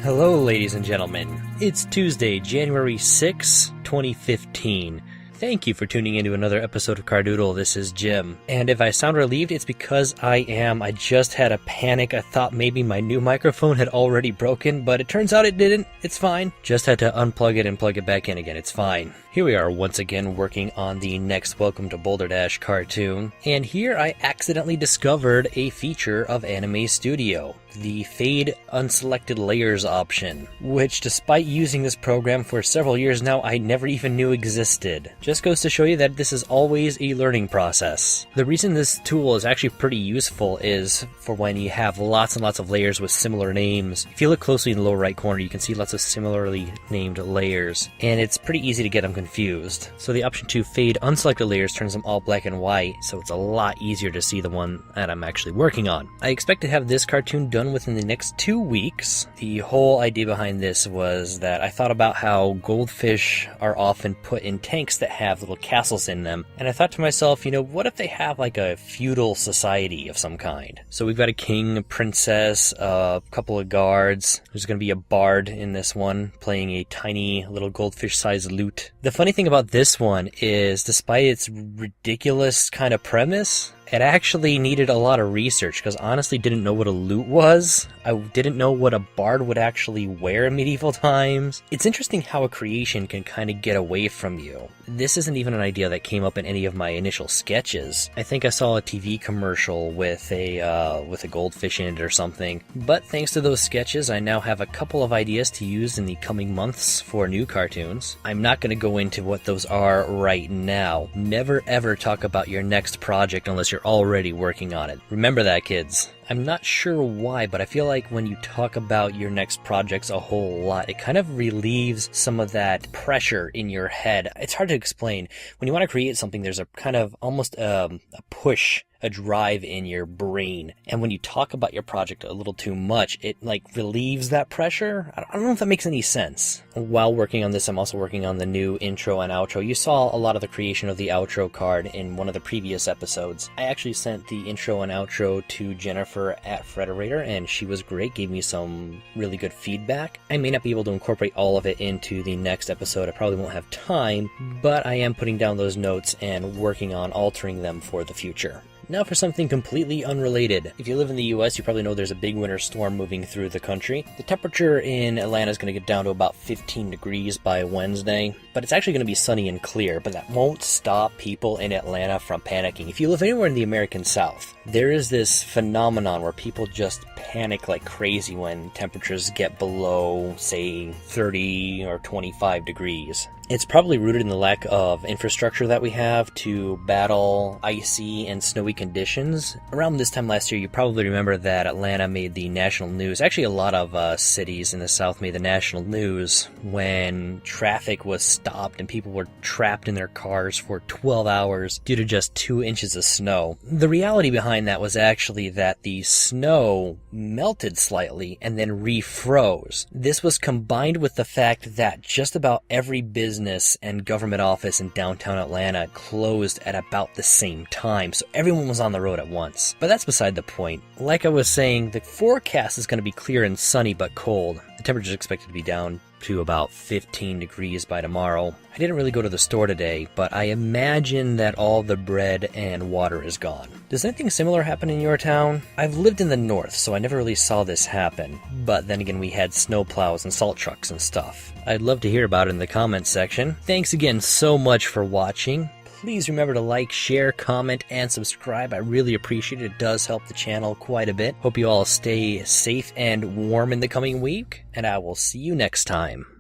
Hello, ladies and gentlemen. It's Tuesday, January 6, 2015. Thank you for tuning into another episode of Cardoodle. This is Jim. And if I sound relieved, it's because I am. I just had a panic. I thought maybe my new microphone had already broken, but it turns out it didn't. It's fine. Just had to unplug it and plug it back in again. It's fine. Here we are once again working on the next Welcome to Boulder Dash cartoon. And here I accidentally discovered a feature of Anime Studio, the Fade Unselected Layers option, which despite using this program for several years now, I never even knew existed. Just goes to show you that this is always a learning process. The reason this tool is actually pretty useful is for when you have lots and lots of layers with similar names. If you look closely in the lower right corner, you can see lots of similarly named layers, and it's pretty easy to get them confused. So the option to fade unselected layers turns them all black and white, so it's a lot easier to see the one that I'm actually working on. I expect to have this cartoon done within the next 2 weeks. The whole idea behind this was that I thought about how goldfish are often put in tanks that have little castles in them, and I thought to myself, what if they have like a feudal society of some kind? So we've got a king, a princess, a couple of guards. There's going to be a bard in this one playing a tiny little goldfish-sized lute. The funny thing about this one is, despite its ridiculous kind of premise, it actually needed a lot of research, because I honestly didn't know what a lute was. I didn't know what a bard would actually wear in medieval times. It's interesting how a creation can kind of get away from you. This isn't even an idea that came up in any of my initial sketches. I think I saw a TV commercial with a goldfish in it or something. But thanks to those sketches, I now have a couple of ideas to use in the coming months for new cartoons. I'm not going to go into what those are right now. Never ever talk about your next project unless you're already working on it. Remember that, kids. I'm not sure why, but I feel like when you talk about your next projects a whole lot, it kind of relieves some of that pressure in your head. It's hard to explain. When you want to create something, there's a kind of almost a push, a drive in your brain. And when you talk about your project a little too much, it relieves that pressure. I don't know if that makes any sense. While working on this, I'm also working on the new intro and outro. You saw a lot of the creation of the outro card in one of the previous episodes. I actually sent the intro and outro to Jennifer at Frederator, and she was great, gave me some really good feedback. I may not be able to incorporate all of it into the next episode. I probably won't have time, but I am putting down those notes and working on altering them for the future. Now for something completely unrelated. If you live in the US, you probably know there's a big winter storm moving through the country. The temperature in Atlanta is going to get down to about 15 degrees by Wednesday, but it's actually going to be sunny and clear, but that won't stop people in Atlanta from panicking. If you live anywhere in the American South, there is this phenomenon where people just panic like crazy when temperatures get below, say, 30 or 25 degrees. It's probably rooted in the lack of infrastructure that we have to battle icy and snowy conditions. Around this time last year, you probably remember that Atlanta made the national news. Actually, a lot of cities in the South made the national news when traffic was stopped and people were trapped in their cars for 12 hours due to just 2 inches of snow. The reality behind that was actually that the snow melted slightly and then refroze. This was combined with the fact that just about every business and government office in downtown Atlanta closed at about the same time, so everyone was on the road at once. But that's beside the point. Like I was saying, the forecast is going to be clear and sunny but cold. The temperature is expected to be down to about 15 degrees by tomorrow. I didn't really go to the store today, but I imagine that all the bread and water is gone. Does anything similar happen in your town? I've lived in the north, so I never really saw this happen. But then again, we had snow plows and salt trucks and stuff. I'd love to hear about it in the comments section. Thanks again so much for watching. Please remember to like, share, comment, and subscribe. I really appreciate it. It does help the channel quite a bit. Hope you all stay safe and warm in the coming week, and I will see you next time.